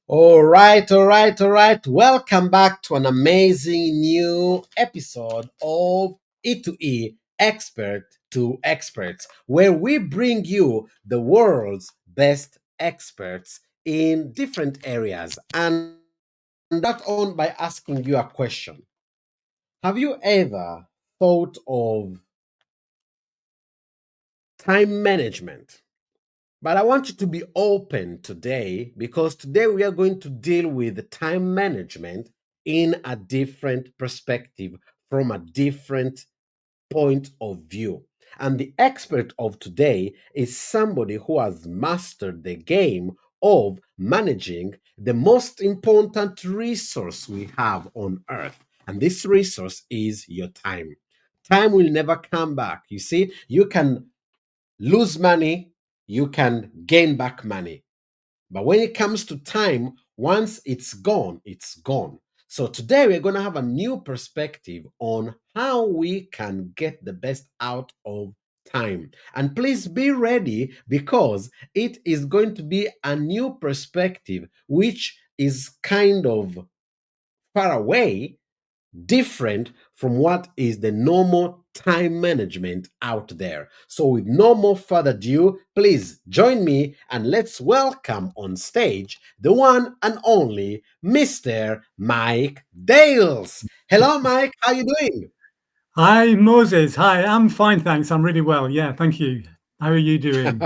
All right. Welcome back to an amazing new episode of E2E Expert to Experts, where we bring you the world's best experts in different areas. And start on by asking you a question. Have you ever thought of time management? But I want you to be open today because today we are going to deal with time management in a different perspective from a different point of view. And the expert of today is somebody who has mastered the game of managing the most important resource we have on earth. And this resource is your time. Time will never come back. You see, you can lose money, you can gain back money. But when it comes to time, once it's gone, it's gone. So today we're going to have a new perspective on how we can get the best out of time. And please be ready because it is going to be a new perspective which is kind of far away, different from what is the normal time management out there. So, with no more further ado, please join me and let's welcome on stage the one and only Mr. Mike Dales. Hello, Mike. How you doing? Hi, Moses. Hi, I'm fine, thanks. I'm really well. Yeah, thank you. How are you doing?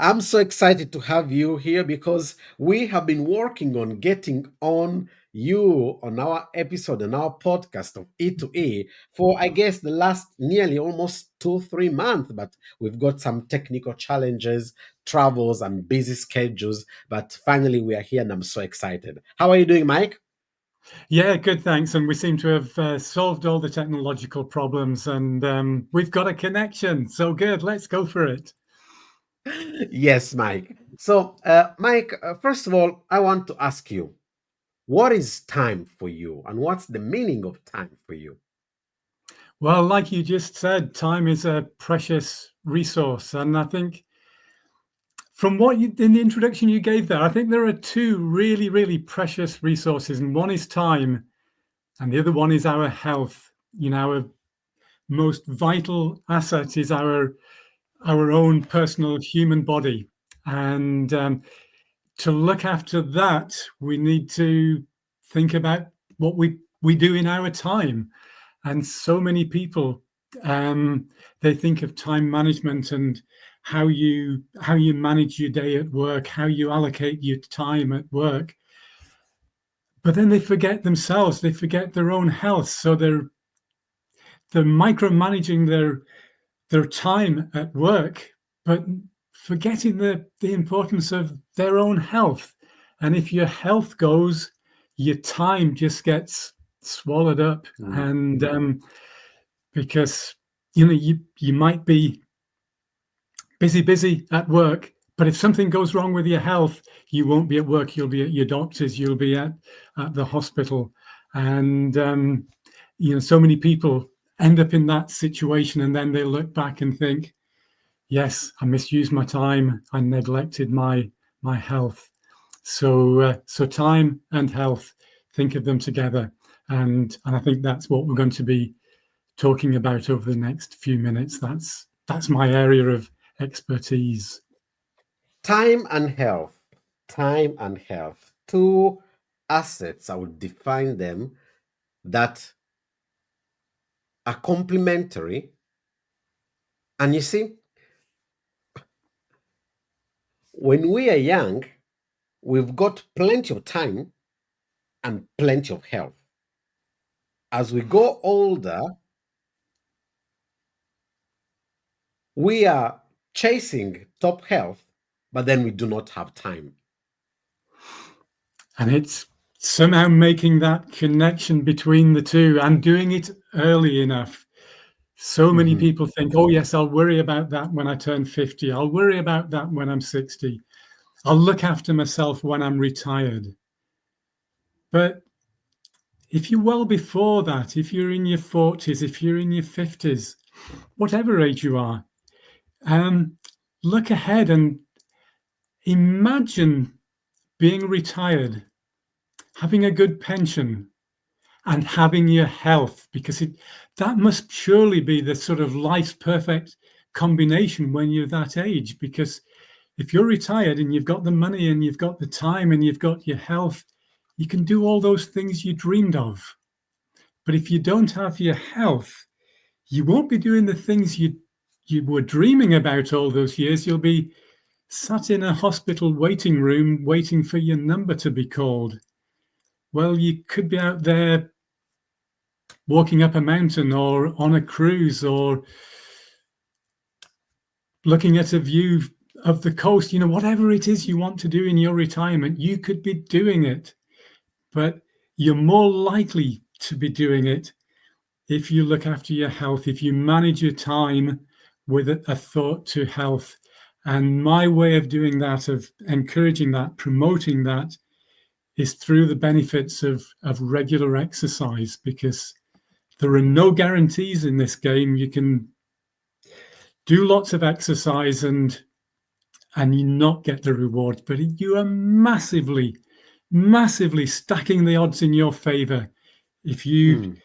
I'm so excited to have you here because we have been working on getting on you on our episode and our podcast of E2E for, I guess, the last nearly almost 2, 3 months. But we've got some technical challenges, travels, and busy schedules. But finally, we are here and I'm so excited. How are you doing, Mike? Yeah, good, thanks. And we seem to have solved all the technological problems and we've got a connection. So good. Let's go for it. Yes, Mike. So, Mike, first of all, I want to ask you, what is time for you and what's the meaning of time for you? Well, like you just said, time is a precious resource. And I think from what you in the introduction you gave there, I think there are two really, really precious resources. And one is time, and the other one is our health. Our most vital asset is our own personal human body. And to look after that, we need to think about what we do in our time. And so many people, they think of time management and how you manage your day at work, how you allocate your time at work. But then they forget themselves. They forget their own health. So they're micromanaging their time at work, but forgetting the importance of their own health. And if your health goes, your time just gets swallowed up. Mm. And because you might be busy at work, but if something goes wrong with your health, you won't be at work. You'll be at your doctor's. You'll be at the hospital, and so many people end up in that situation, and then they look back and think, yes, I misused my time. I neglected my health. So time and health, think of them together, and I think that's what we're going to be talking about over the next few minutes. That's my area of expertise. Time and health. Time and health. Two assets, I would define them, that are complementary. And you see, when we are young, we've got plenty of time and plenty of health. As we go older, we are chasing top health, but then we do not have time. And it's somehow making that connection between the two and doing it early enough. So many Mhm. people think, oh, yes, I'll worry about that when I turn 50. I'll worry about that when I'm 60. I'll look after myself when I'm retired. But if you're well before that, if you're in your 40s, if you're in your 50s, whatever age you are, um, look ahead and imagine being retired, having a good pension, and having your health, because that must surely be the sort of life's perfect combination when you're that age. Because if you're retired and you've got the money and you've got the time and you've got your health, you can do all those things you dreamed of. But if you don't have your health, you won't be doing the things you were dreaming about all those years. You'll be sat in a hospital waiting room waiting for your number to be called. Well, you could be out there walking up a mountain or on a cruise or looking at a view of the coast. Whatever it is you want to do in your retirement, you could be doing it. But you're more likely to be doing it if you look after your health, if you manage your time with a thought to health. And my way of doing that, of encouraging that, promoting that, is through the benefits of regular exercise, because there are no guarantees in this game. You can do lots of exercise and you not get the rewards, but you are massively stacking the odds in your favor if you Mm,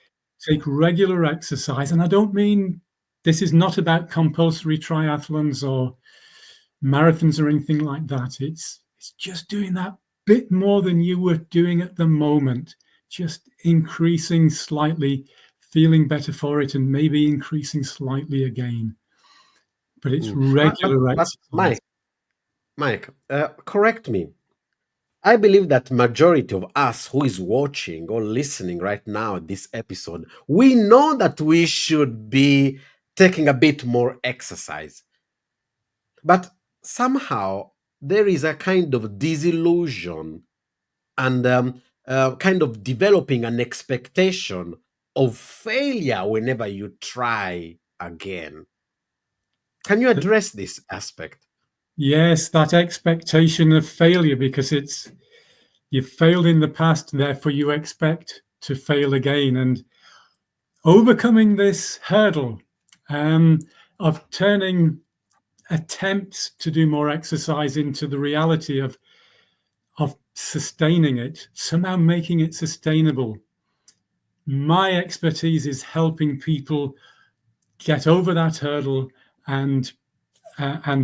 take regular exercise. And I don't mean, this is not about compulsory triathlons or marathons or anything like that. It's just doing that bit more than you were doing at the moment, just increasing slightly, feeling better for it, and maybe increasing slightly again. But it's mm. But, regular but exercise. Mike, correct me. I believe that majority of us who is watching or listening right now at this episode, we know that we should be taking a bit more exercise. But somehow there is a kind of disillusion and kind of developing an expectation of failure whenever you try again. Can you address this aspect? Yes, that expectation of failure, because you've failed in the past, therefore you expect to fail again. And overcoming this hurdle of turning attempts to do more exercise into the reality of sustaining it, somehow making it sustainable. My expertise is helping people get over that hurdle and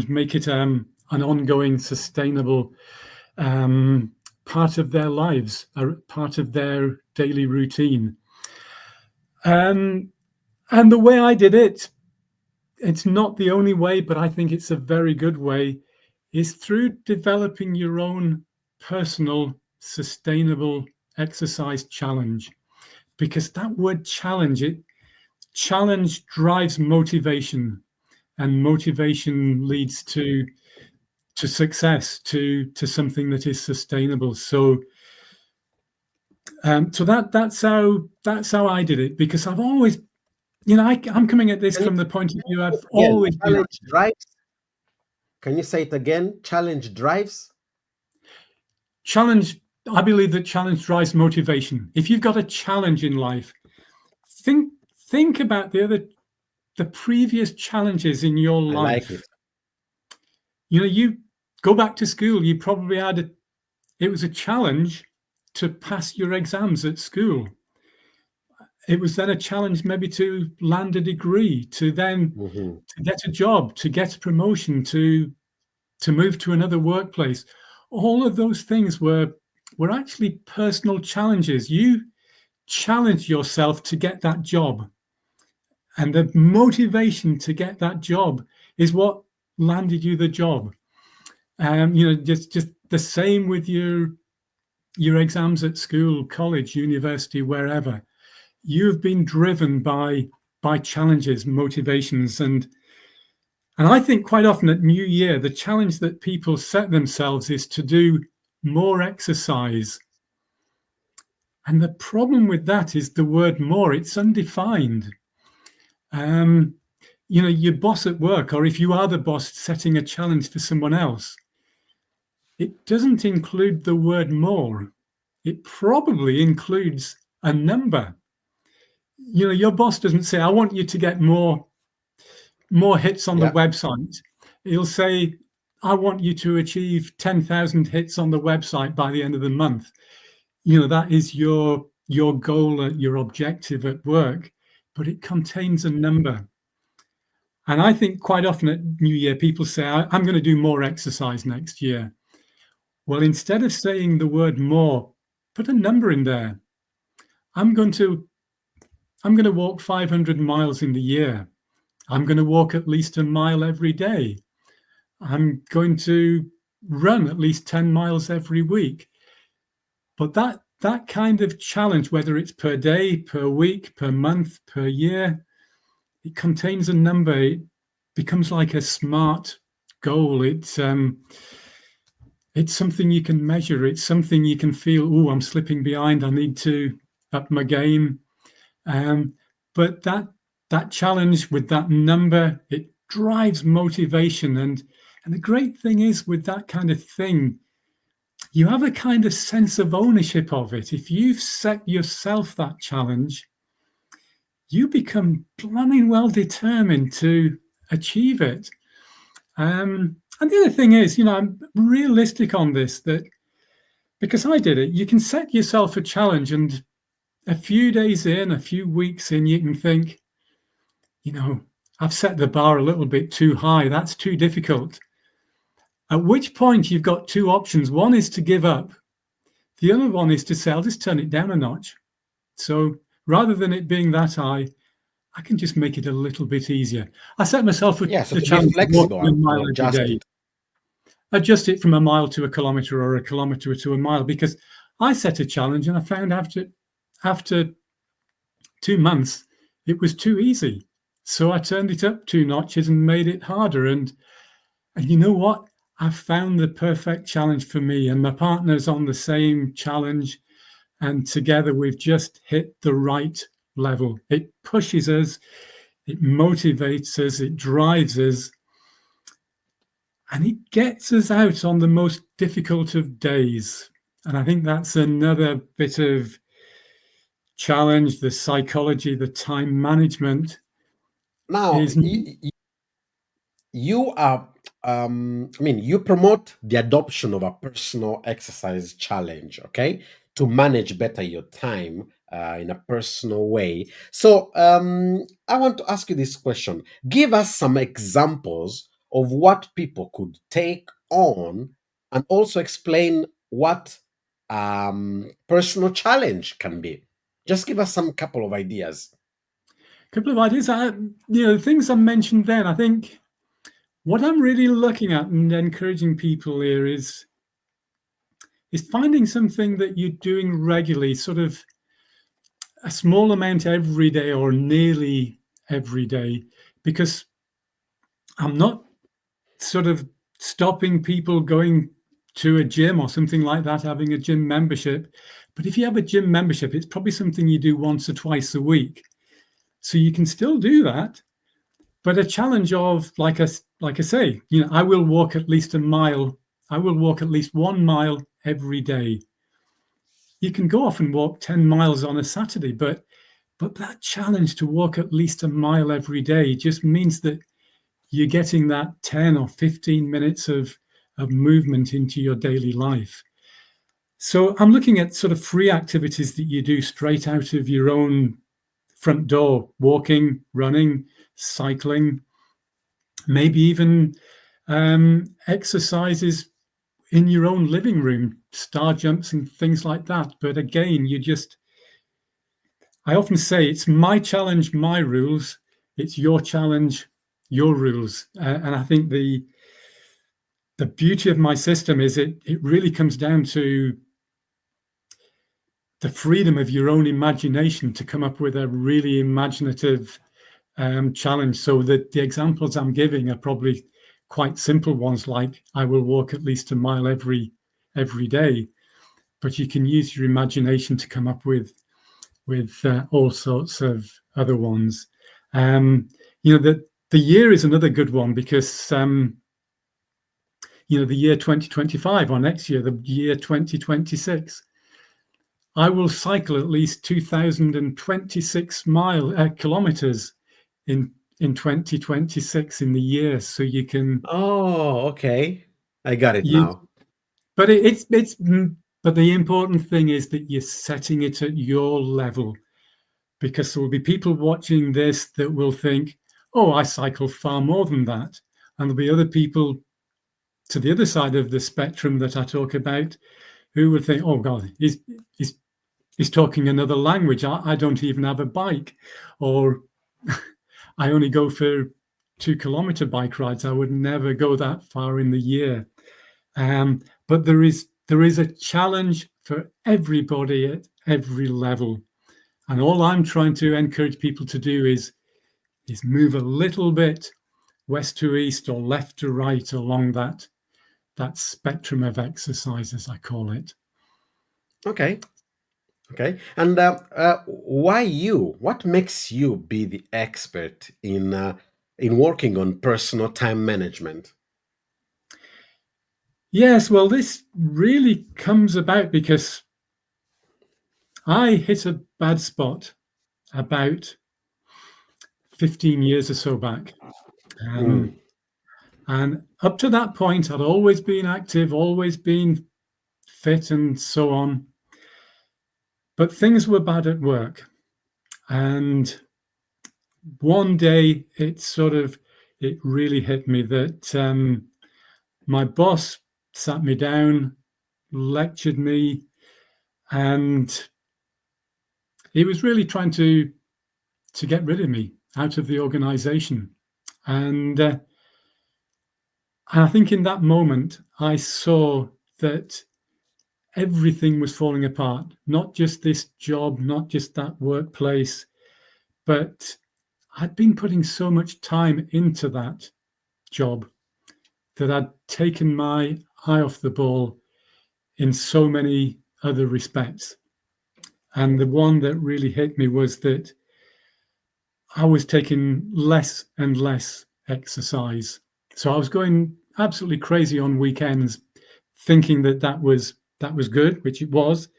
make it an ongoing, sustainable part of their lives, a part of their daily routine. And the way I did it, it's not the only way, but I think it's a very good way, is through developing your own personal, sustainable exercise challenge. Because that word challenge drives motivation, and motivation leads to success, to something that is sustainable. So that's how I did it, because I've always, I'm coming at this Can you from the point of view, say it I've again? always been Challenge drives. Can you say it again? Challenge drives. challenge. I believe that challenge drives motivation. If you've got a challenge in life, think about the previous challenges in your I like it. life. You go back to school, you probably had it was a challenge to pass your exams at school. It was then a challenge maybe to land a degree, to then Mhm. to get a job, to get a promotion, to move to another workplace. All of those things were actually personal challenges. You challenge yourself to get that job, and the motivation to get that job is what landed you the job. Just the same with your exams at school, college, university, wherever. You've been driven by challenges, motivations, and I think quite often at New Year, the challenge that people set themselves is to do more exercise. And the problem with that is the word more, it's undefined. Your boss at work, or if you are the boss setting a challenge for someone else, it doesn't include the word more. It probably includes a number. Your boss doesn't say, I want you to get more hits on the Yeah. website. He'll say, I want you to achieve 10,000 hits on the website by the end of the month. That is your goal, your objective at work, but it contains a number. And I think quite often at New Year, people say, I'm going to do more exercise next year. Well, instead of saying the word more, put a number in there. I'm going to walk 500 miles in the year. I'm going to walk at least a mile every day. I'm going to run at least 10 miles every week. But that kind of challenge, whether it's per day, per week, per month, per year, it contains a number. It becomes like a smart goal. It's something you can measure. It's something you can feel, oh, I'm slipping behind. I need to up my game. But that challenge with that number, it drives motivation. And the great thing is with that kind of thing, you have a kind of sense of ownership of it. If you've set yourself that challenge, you become blooming well determined to achieve it. And the other thing is, I'm realistic on this, that because I did it, you can set yourself a challenge and a few days in, a few weeks in, you can think, I've set the bar a little bit too high. That's too difficult. At which point you've got two options. One is to give up. The other one is to say, I'll just turn it down a notch. So rather than it being that high, I can just make it a little bit easier. I set myself Yeah, so a to be challenge of flexible walking a and mile every adjust day. it. Adjust it from a mile to a kilometre or a kilometre to a mile, because I set a challenge and I found after 2 months, it was too easy. So I turned it up 2 notches and made it harder. And you know what? I found the perfect challenge for me, and my partner's on the same challenge. And together we've just hit the right level. It pushes us, it motivates us, it drives us, and it gets us out on the most difficult of days. And I think that's another bit of challenge, the psychology, the time management Now, is you are, you promote the adoption of a personal exercise challenge, okay, to manage better your time in a personal way. So, I want to ask you this question. Give us some examples of what people could take on, and also explain what personal challenge can be. Just give us some couple of ideas. a couple of ideas. The things I mentioned then, I think what I'm really looking at and encouraging people here is finding something that you're doing regularly, sort of a small amount every day or nearly every day, because I'm not sort of stopping people going to a gym or something like that, having a gym membership. But if you have a gym membership, it's probably something you do once or twice a week. So you can still do that, but a challenge of, like I say, I will walk at least a mile. I will walk at least 1 mile every day. You can go off and walk 10 miles on a Saturday, but that challenge to walk at least a mile every day just means that you're getting that 10 or 15 minutes of movement into your daily life. So I'm looking at sort of free activities that you do straight out of your own front door: walking, running, cycling, maybe even exercises in your own living room, star jumps and things like that. But again, I often say it's my challenge, my rules. It's your challenge, your rules. And I think the beauty of my system is it really comes down to the freedom of your own imagination to come up with a really imaginative challenge. So that the examples I'm giving are probably quite simple ones, like I will walk at least a mile every day. But you can use your imagination to come up with all sorts of other ones. The year is another good one, because the year 2025 or next year, the year 2026, I will cycle at least 2,026 kilometers in 2026 in the year. So you can Oh, okay. I got it You, now. but but the important thing is that you're setting it at your level, because there will be people watching this that will think, oh, I cycle far more than that. And there'll be other people to the other side of the spectrum that I talk about who would think, oh God, he's he's talking another language. I don't even have a bike, or I only go for 2 kilometer bike rides. I would never go that far in the year. But there is a challenge for everybody at every level. And all I'm trying to encourage people to do is move a little bit west to east or left to right along that spectrum of exercise, as I call it. Okay. Okay. And why you? What makes you be the expert in working on personal time management? Yes, well, this really comes about because I hit a bad spot about 15 years or so back. Mm, And up to that point, I'd always been active, always been fit, and so on. But things were bad at work. And one day it really hit me that my boss sat me down, lectured me, and he was really trying to get rid of me out of the organization. And I think in that moment, I saw that everything was falling apart, not just this job, not just that workplace, but I'd been putting so much time into that job that I'd taken my eye off the ball in so many other respects. And the one that really hit me was that I was taking less and less exercise. So I was going absolutely crazy on weekends, thinking that was good, which it was,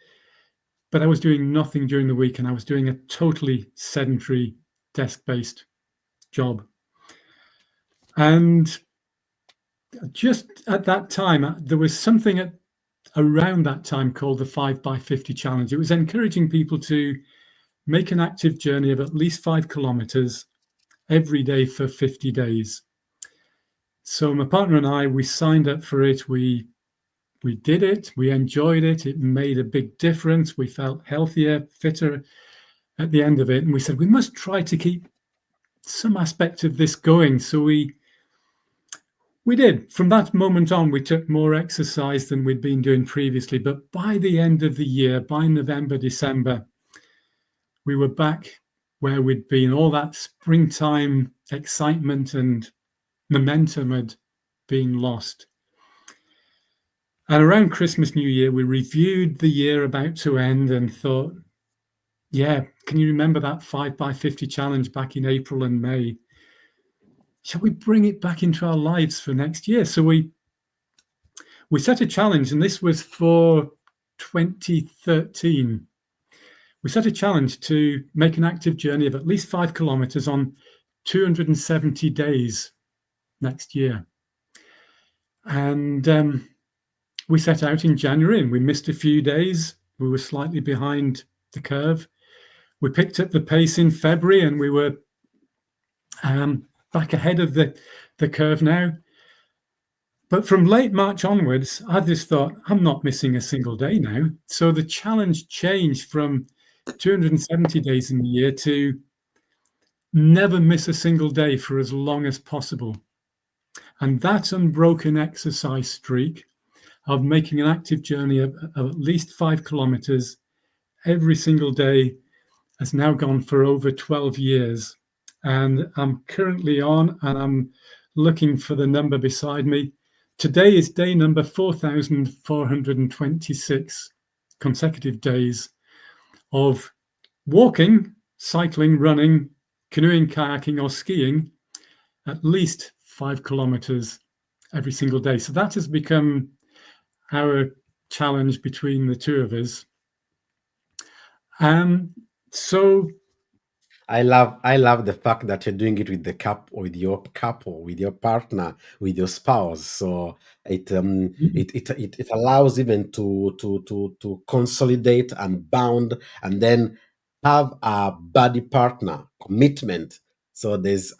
but I was doing nothing during the week, and I was doing a totally sedentary desk-based job. And just at that time, there was something around that time called the 5 by 50 challenge. It was encouraging people to make an active journey of at least 5 kilometers every day for 50 days. So my partner and I, we signed up for it. We did it. We enjoyed it. It made a big difference. We felt healthier, fitter at the end of it. And we said, we must try to keep some aspect of this going. So we did. From that moment on, we took more exercise than we'd been doing previously. But by the end of the year, by November, December, we were back where we'd been. All that springtime excitement and momentum had been lost. And around Christmas, New Year, we reviewed the year about to end and thought, yeah, can you remember that 5 by 50 challenge back in April and May? Shall we bring it back into our lives for next year? So we set a challenge, and this was for 2013. We set a challenge to make an active journey of at least 5 kilometers on 270 days next year. And we set out in January, and we missed a few days. We were slightly behind the curve. We picked up the pace in February, and we were back ahead of the curve now. But from late March onwards, I just thought, I'm not missing a single day now. So the challenge changed from 270 days in the year to never miss a single day for as long as possible. And that unbroken exercise streak of making an active journey of at least 5 kilometers every single day has now gone for over 12 years. And I'm currently on, and I'm looking for the number beside me. Today is day number 4,426 consecutive days of walking, cycling, running, canoeing, kayaking, or skiing at least 5 kilometers every single day. So that has become our challenge between the two of us. So I love the fact that you're doing it with the with your couple, with your partner, with your spouse. So Mm. it allows even to consolidate and bound and then have a body partner commitment. So there's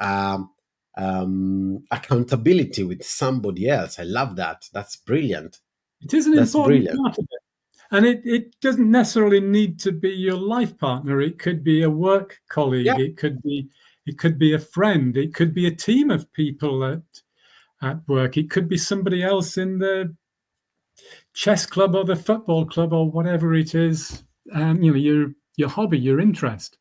accountability with somebody else. I love that. That's brilliant. It is an That's important brilliant. part of it. And it doesn't necessarily need to be your life partner. It could be a work Yeah. colleague. It could be a friend. It could be a team of people at work. It could be somebody else in the chess club or the football club or whatever it is. Your hobby, your interest.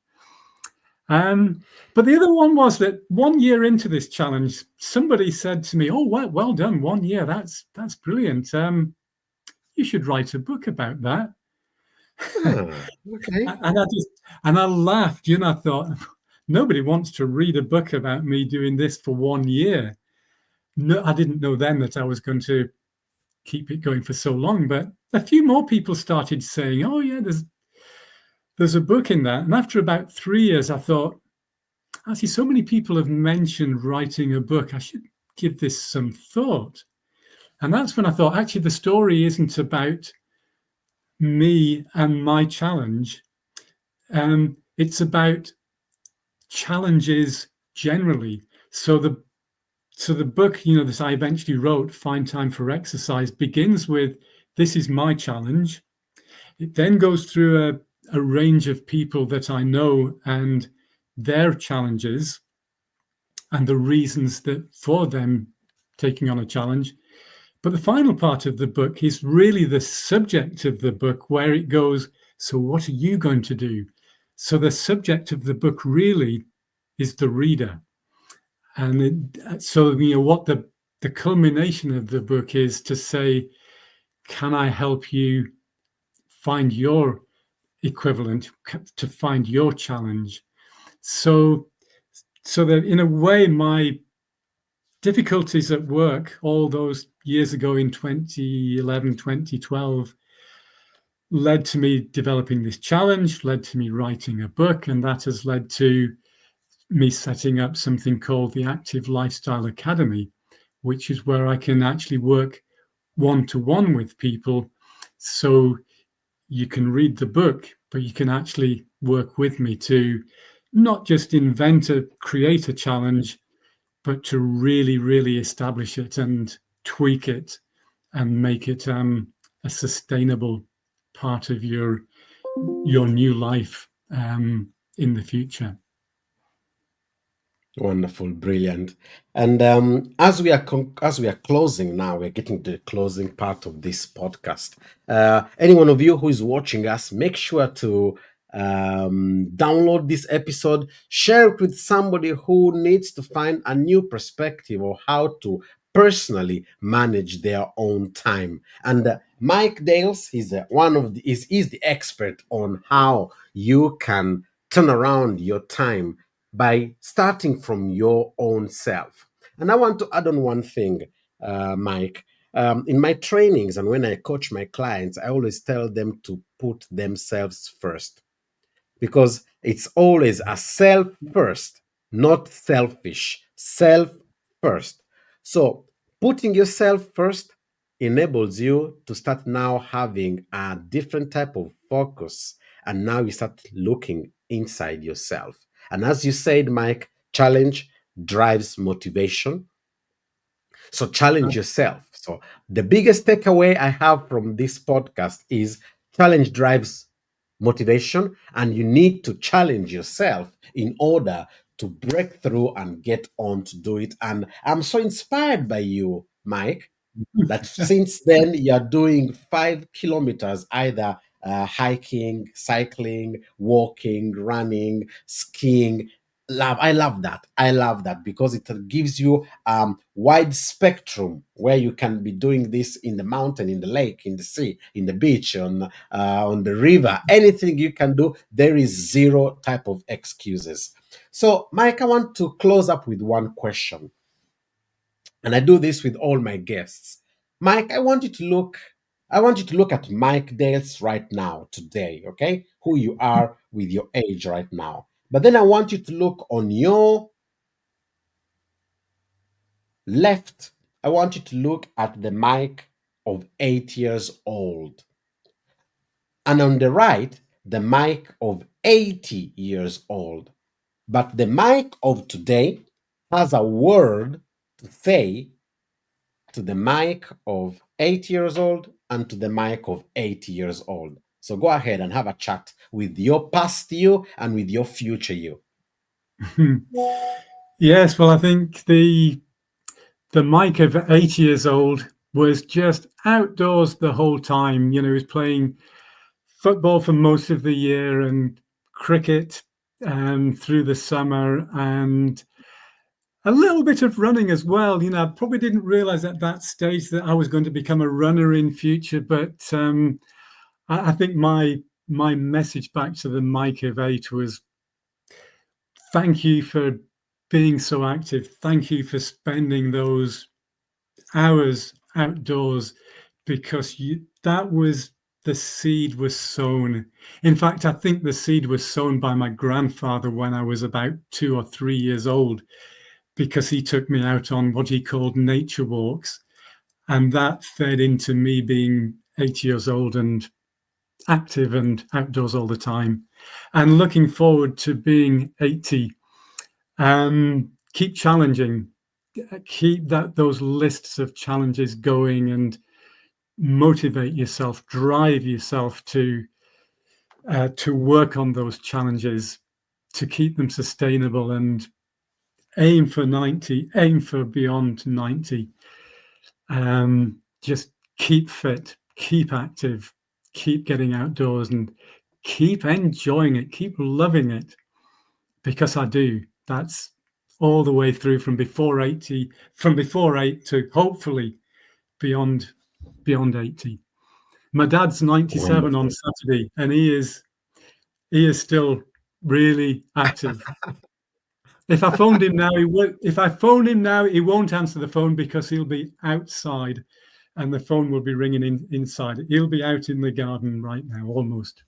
But the other one was that 1 year into this challenge, somebody said to me, "Oh, well done, 1 year. That's brilliant. You should write a book about that." Ah, okay. And I laughed. I thought, nobody wants to read a book about me doing this for 1 year. No, I didn't know then that I was going to keep it going for so long. But a few more people started saying, "Oh yeah, there's a book in that." And after about 3 years, I thought, actually, so many people have mentioned writing a book. I should give this some thought. And that's when I thought, actually, the story isn't about me and my challenge. It's about challenges generally. So the book, that I eventually wrote, Find Time for Exercise, begins with, this is my challenge. It then goes through a range of people that I know and their challenges and the reasons that for them taking on a challenge. But the final part of the book is really the subject of the book, where it goes, so what are you going to do? So the subject of the book really is the reader. So what the culmination of the book is to say, can I help you find your equivalent, to find your challenge? So that in a way, my difficulties at work all those years ago in 2011, 2012, led to me developing this challenge, led to me writing a book, and that has led to me setting up something called the Active Lifestyle Academy, which is where I can actually work one-to-one with people. So you can read the book, but you can actually work with me to not just create a challenge, but to really, really establish it and tweak it and make it a sustainable part of your new life in the future. Wonderful, brilliant. And as we are closing now, we're getting to the closing part of this podcast. Any one of you who is watching us, make sure to download this episode, share it with somebody who needs to find a new perspective or how to personally manage their own time. And Mike Dales is is the expert on how you can turn around your time by starting from your own self. And I want to add on one thing, Mike. In my trainings and when I coach my clients, I always tell them to put themselves first because it's always a self first, not selfish. Self first. So putting yourself first enables you to start now having a different type of focus. And now you start looking inside yourself. And as you said, Mike, challenge drives motivation, so challenge yourself. So the biggest takeaway I have from this podcast is challenge drives motivation, and you need to challenge yourself in order to break through and get on to do it. And I'm so inspired by you, Mike, that since then you're doing 5 kilometers either hiking, cycling, walking, running, skiing. I love that because it gives you wide spectrum where you can be doing this in the mountain, in the lake, in the sea, in the beach, on the river. Anything you can do, there is zero type of excuses. So Mike, I want to close up with one question, and I do this with all my guests. Mike, I want you to look at Mike Dales right now, today, okay? Who you are with your age right now. But then I want you to look on your left. I want you to look at the mic of 8 years old. And on the right, the mic of 80 years old. But the mic of today has a word to say to the mic of 8 years old and to the mic of 80 years old. So go ahead and have a chat with your past you and with your future you. Yes, well, I think the Mike of 8 years old was just outdoors the whole time. You know, he was playing football for most of the year and cricket through the summer and a little bit of running as well. You know, I probably didn't realize at that stage that I was going to become a runner in future, but I think my message back to the Mike of 8 was thank you for being so active. Thank you for spending those hours outdoors because that was the seed was sown. In fact, I think the seed was sown by my grandfather when I was about 2 or 3 years old, because he took me out on what he called nature walks. And that fed into me being 8 years old and active and outdoors all the time. And looking forward to being 80. Keep challenging, keep those lists of challenges going and motivate yourself, drive yourself to work on those challenges, to keep them sustainable, and aim for 90, aim for beyond 90. Just keep fit, keep active, keep getting outdoors, and keep enjoying it, keep loving it, because I do. That's all the way through from before 80, from before 8 to hopefully beyond 80. My dad's 97 on Wonderful. Saturday, and he is still really active. If I phoned him now, he would. If I phone him now, he won't answer the phone because he'll be outside, and the phone will be ringing inside. He'll be out in the garden right now, almost,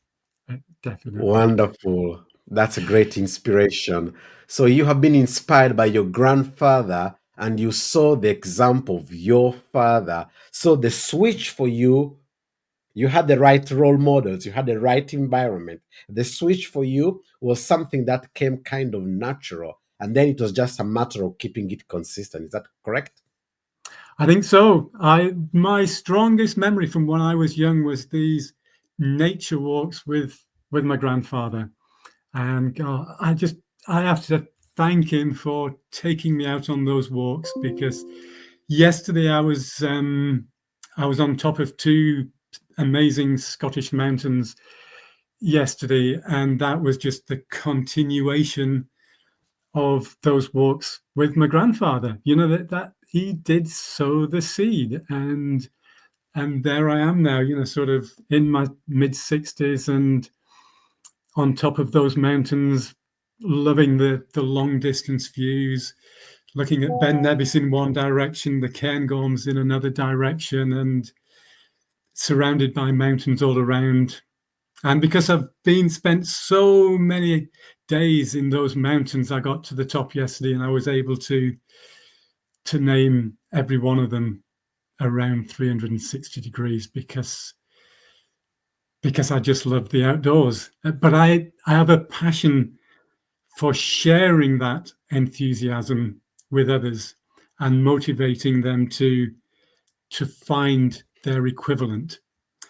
definitely. Wonderful. That's a great inspiration. So you have been inspired by your grandfather and you saw the example of your father. So the switch for you, you had the right role models, you had the right environment. The switch for you was something that came kind of natural. And then it was just a matter of keeping it consistent. Is that correct? I think so. My strongest memory from when I was young was these nature walks with my grandfather. And I have to thank him for taking me out on those walks, because yesterday I was on top of two amazing Scottish mountains yesterday, and that was just the continuation of those walks with my grandfather. You know, that he did sow the seed, and there I am now, you know, sort of in my mid-60s and on top of those mountains, loving the long distance views, looking at Ben Nevis in one direction, the Cairngorms in another direction, and surrounded by mountains all around. And because I've been spent so many days in those mountains, I got to the top yesterday and I was able to name every one of them around 360 degrees, because I just love the outdoors. But I have a passion for sharing that enthusiasm with others and motivating them to find their equivalent.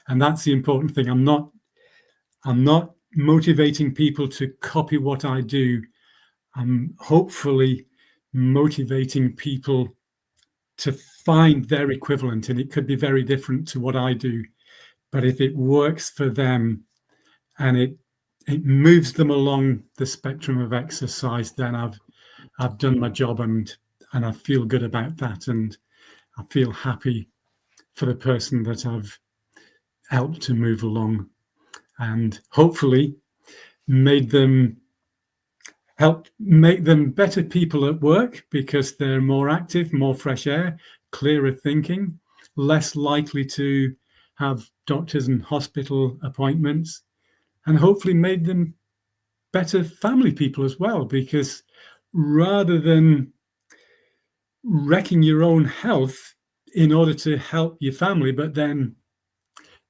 And that's the important thing. I'm not motivating people to copy what I do. I'm hopefully motivating people to find their equivalent, and it could be very different to what I do, but if it works for them and it moves them along the spectrum of exercise, then I've done my job, and I feel good about that, and I feel happy for the person that I've helped to move along, and hopefully made them help make them better people at work, because they're more active, more fresh air, clearer thinking, less likely to have doctors and hospital appointments, and hopefully made them better family people as well, because rather than wrecking your own health in order to help your family, but then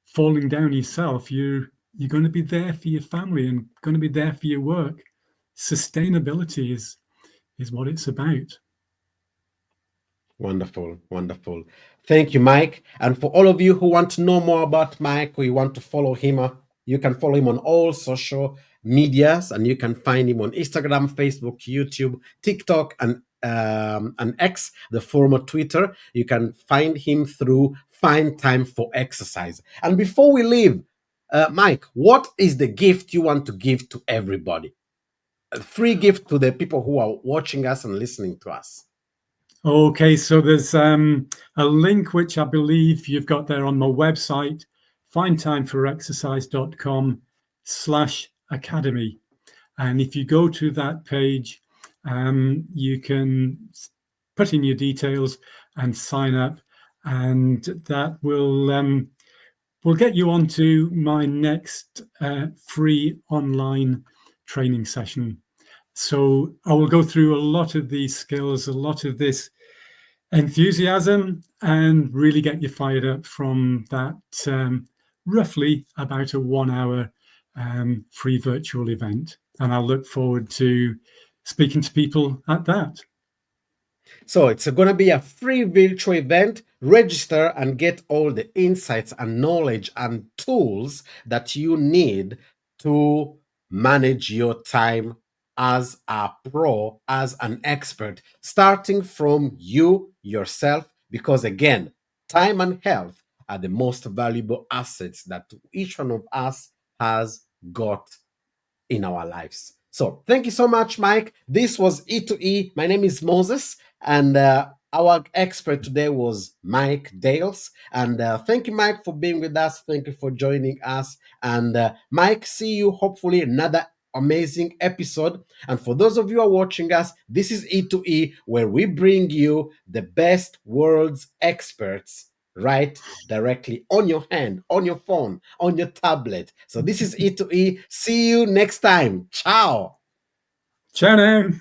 falling down yourself, you're going to be there for your family and going to be there for your work. Sustainability is what it's about. Wonderful, wonderful. Thank you, Mike. And for all of you who want to know more about Mike or you want to follow him, you can follow him on all social medias, and you can find him on Instagram, Facebook, YouTube, TikTok, and X, the former Twitter. You can find him through Find Time for Exercise. And before we leave, Mike, what is the gift you want to give to everybody? A free gift to the people who are watching us and listening to us. Okay, so there's a link which I believe you've got there on my website, findtimeforexercise.com/academy. And if you go to that page, you can put in your details and sign up, and that will get you onto my next free online training session. So I will go through a lot of these skills, a lot of this enthusiasm, and really get you fired up from that roughly about a 1 hour free virtual event. And I look forward to speaking to people at that. So it's going to be a free virtual event. Register and get all the insights and knowledge and tools that you need to manage your time as a pro, as an expert, starting from you yourself. Because again, time and health are the most valuable assets that each one of us has got in our lives. So thank you so much, Mike. This was E2E. My name is Moses, and our expert today was Mike Dales. And thank you, Mike, for being with us. Thank you for joining us. And Mike, see you hopefully another amazing episode. And for those of you who are watching us, this is E2E, where we bring you the best world's experts right directly on your hand, on your phone, on your tablet. So this is E2E. See you next time. Ciao. Ciao now.